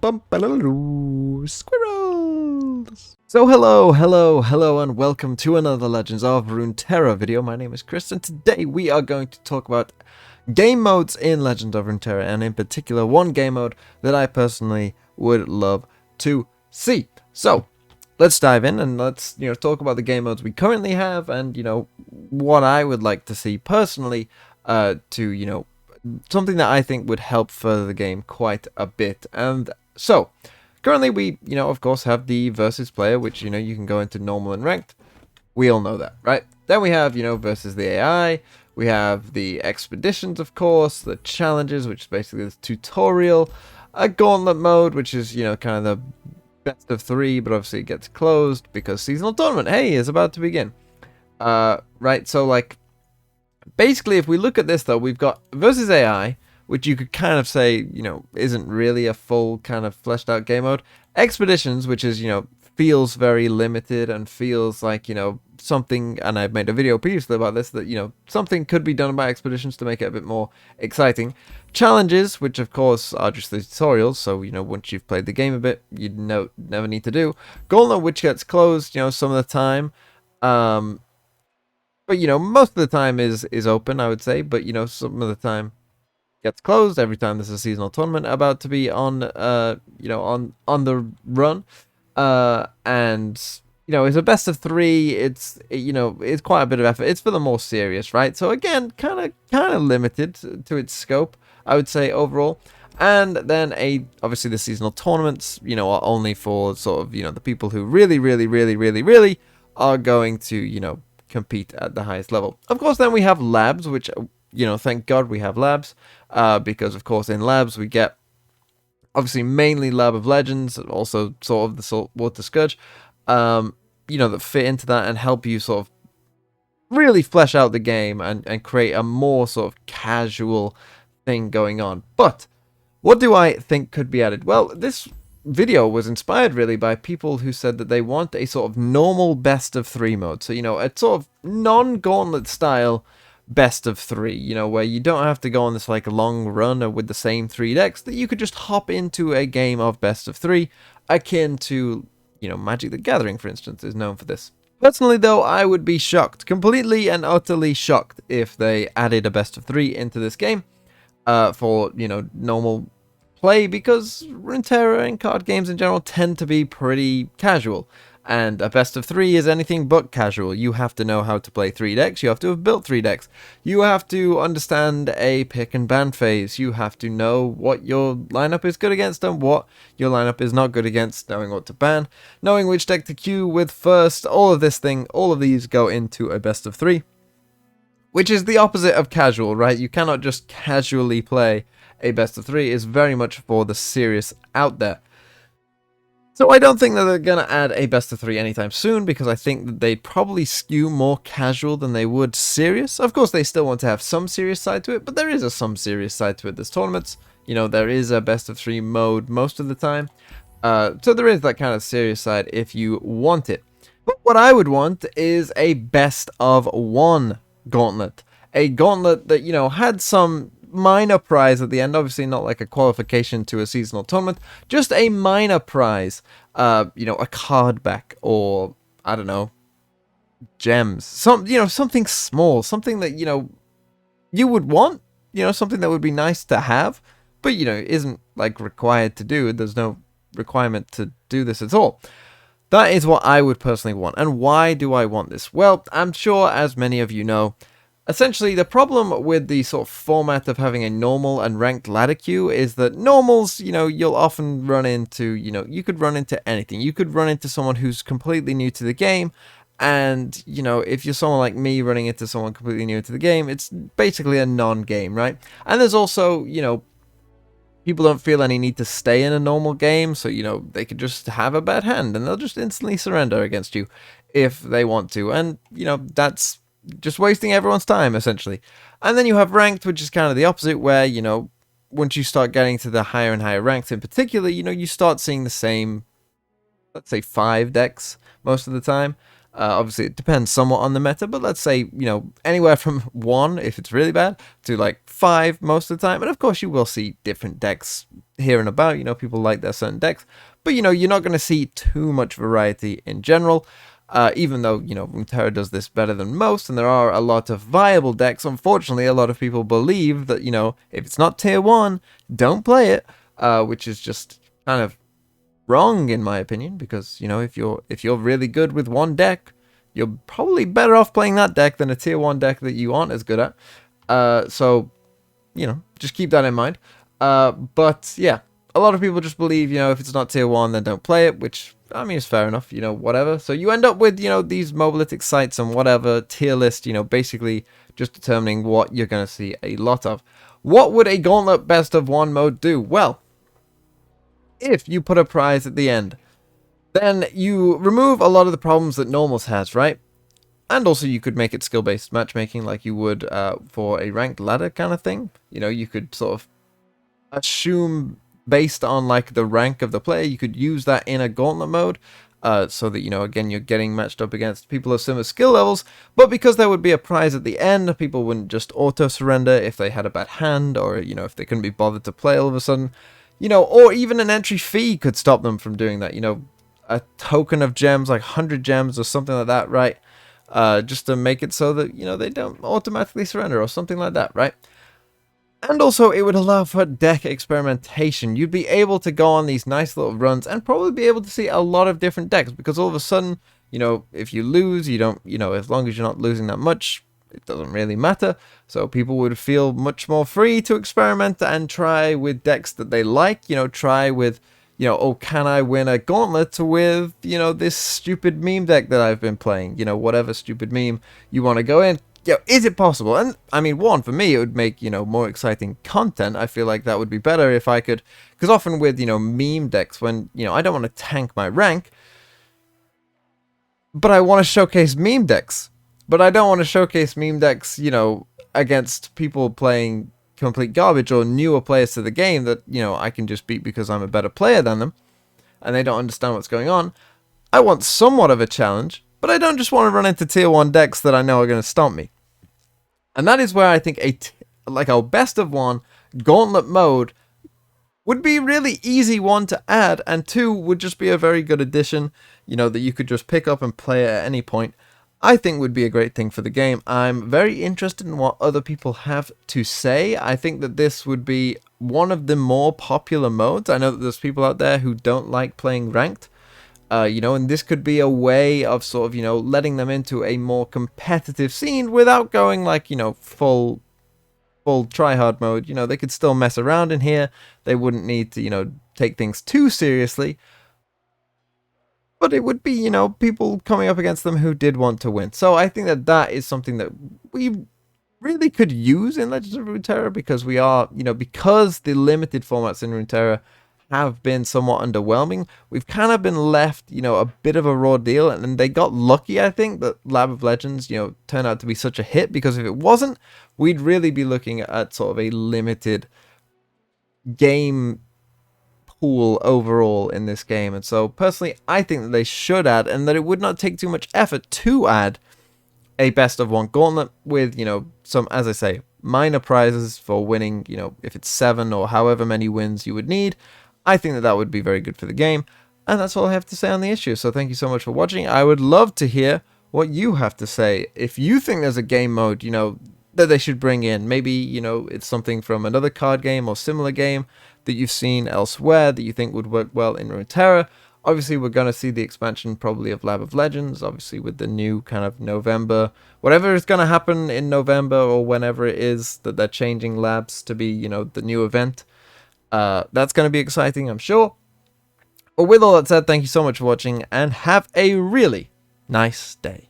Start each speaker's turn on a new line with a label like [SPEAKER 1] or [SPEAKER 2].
[SPEAKER 1] Squirrels! So hello, and welcome to another Legends of Runeterra video. My name is Chris, and today we are going to talk about game modes in Legends of Runeterra, and in particular one game mode that I personally would love to see. So, let's dive in and let's talk about the game modes we currently have, and what I would like to see personally to something that I think would help further the game quite a bit. And so, currently we, of course have the versus player, which, you can go into normal and ranked. We all know that, right? Then we have, versus the AI. We have the expeditions, of course, the challenges, which is basically the tutorial, a gauntlet mode, which is, kind of the best of three, but obviously it gets closed because seasonal tournament, hey, is about to begin. Right, so like, basically, if we look at this, though, we've got versus AI, which you could kind of say, isn't really a full kind of fleshed out game mode. Expeditions, which is, feels very limited and feels like, something, and I've made a video previously about this, that, something could be done by expeditions to make it a bit more exciting. Challenges, which of course are just the tutorials, so, once you've played the game a bit, you never need to do. Gauntlet, which gets closed, some of the time. But, most of the time is open, I would say, but, some of the time gets closed every time there's a seasonal tournament about to be on on the run, and it's a best of three. It's it's quite a bit of effort. It's for the more serious, right? So again, kind of limited to its scope, I would say, overall. And then obviously the seasonal tournaments, are only for sort of the people who really are going to compete at the highest level. Of course, then we have labs, which thank God we have labs, because of course in labs we get obviously mainly Lab of Legends, also sort of the Saltwater Scourge, that fit into that and help you sort of really flesh out the game and create a more sort of casual thing going on. But what do I think could be added? Well, this video was inspired really by people who said that they want a sort of normal best of three mode. So, a sort of non-gauntlet style best of three, where you don't have to go on this like long run or with the same three decks, that you could just hop into a game of best of three, akin to, Magic the Gathering, for instance, is known for this. Personally, though, I would be shocked, completely and utterly shocked, if they added a best of three into this game for, normal play, because Runeterra and card games in general tend to be pretty casual. And a best of three is anything but casual. You have to know how to play three decks. You have to have built three decks. You have to understand a pick and ban phase. You have to know what your lineup is good against and what your lineup is not good against. Knowing what to ban. Knowing which deck to queue with first. All of these go into a best of three. Which is the opposite of casual, right? You cannot just casually play a best of three. It's very much for the serious out there. So I don't think that they're going to add a best of three anytime soon, because I think that they'd probably skew more casual than they would serious. Of course, they still want to have some serious side to it, but there is some serious side to it. There's tournaments, there is a best of three mode most of the time. So there is that kind of serious side if you want it. But what I would want is a best of one gauntlet. A gauntlet that, had some minor prize at the end, obviously not like a qualification to a seasonal tournament, just a minor prize, a card back, or I don't know, gems, something small, something that you would want, something that would be nice to have, but isn't like required to do. There's no requirement to do this at all. That is what I would personally want. And why do I want this? Well, I'm sure, as many of you know, essentially, the problem with the sort of format of having a normal and ranked ladder queue is that normals, you'll often run into, you could run into anything. You could run into someone who's completely new to the game, and, if you're someone like me running into someone completely new to the game, it's basically a non-game, right? And there's also, people don't feel any need to stay in a normal game, so, they could just have a bad hand, and they'll just instantly surrender against you if they want to, and, that's just wasting everyone's time, essentially. And then you have ranked, which is kind of the opposite, where, once you start getting to the higher and higher ranks in particular, you start seeing the same, let's say, 5 decks most of the time. Obviously, it depends somewhat on the meta, but let's say, anywhere from 1, if it's really bad, to like 5 most of the time. And of course, you will see different decks here and about. People like their certain decks. But, you're not going to see too much variety in general. Even though, Runeterra does this better than most, and there are a lot of viable decks, unfortunately, a lot of people believe that, if it's not tier 1, don't play it, which is just kind of wrong in my opinion, because if you're really good with one deck, you're probably better off playing that deck than a tier 1 deck that you aren't as good at. So just keep that in mind. But yeah, a lot of people just believe, if it's not tier 1, then don't play it, which I mean is fair enough, whatever. So you end up with these monolithic sites and whatever tier list, basically just determining what you're going to see a lot of. What would a Gauntlet best of 1 mode do? Well, if you put a prize at the end, then you remove a lot of the problems that normals has, right? And also you could make it skill-based matchmaking like you would for a ranked ladder kind of thing. You could sort of assume based on like the rank of the player, you could use that in a Gauntlet mode. So that, again, you're getting matched up against people of similar skill levels, but because there would be a prize at the end, people wouldn't just auto-surrender if they had a bad hand, or, if they couldn't be bothered to play all of a sudden. Or even an entry fee could stop them from doing that. A token of gems, like 100 gems or something like that, right? Just to make it so that, they don't automatically surrender or something like that, right? And also, it would allow for deck experimentation. You'd be able to go on these nice little runs and probably be able to see a lot of different decks, because all of a sudden, if you lose, you don't, as long as you're not losing that much, it doesn't really matter. So people would feel much more free to experiment and try with decks that they like, try with, oh, can I win a Gauntlet with, this stupid meme deck that I've been playing, whatever stupid meme you want to go in. Is it possible? And I mean, one, for me, it would make, more exciting content. I feel like that would be better if I could, because often with, meme decks, when, I don't want to tank my rank, but I want to showcase meme decks. But I don't want to showcase meme decks, against people playing complete garbage or newer players to the game that, I can just beat because I'm a better player than them and they don't understand what's going on. I want somewhat of a challenge, but I don't just want to run into tier 1 decks that I know are going to stomp me. And that is where I think a best of 1 Gauntlet mode would be really easy, 1, to add, and 2, would just be a very good addition, that you could just pick up and play at any point. I think would be a great thing for the game. I'm very interested in what other people have to say. I think that this would be one of the more popular modes. I know that there's people out there who don't like playing ranked, and this could be a way of sort of, letting them into a more competitive scene without going like, full try-hard mode. They could still mess around in here. They wouldn't need to, take things too seriously. But it would be, people coming up against them who did want to win. So I think that that is something that we really could use in Legends of Runeterra, because we are, because the limited formats in Runeterra have been somewhat underwhelming, we've kind of been left, a bit of a raw deal. And they got lucky, I think, that Lab of Legends, turned out to be such a hit, because if it wasn't, we'd really be looking at sort of a limited game pool overall in this game. And so personally, I think that they should add, and that it would not take too much effort to add, a best of 1 Gauntlet with, some, as I say, minor prizes for winning, if it's 7 or however many wins you would need. I think that that would be very good for the game. And that's all I have to say on the issue. So thank you so much for watching. I would love to hear what you have to say. If you think there's a game mode, that they should bring in, maybe, it's something from another card game or similar game that you've seen elsewhere that you think would work well in Runeterra. Obviously, we're going to see the expansion probably of Lab of Legends, obviously with the new kind of November, whatever is going to happen in November or whenever it is that they're changing labs to be, the new event. That's going to be exciting, I'm sure. But with all that said, thank you so much for watching and have a really nice day.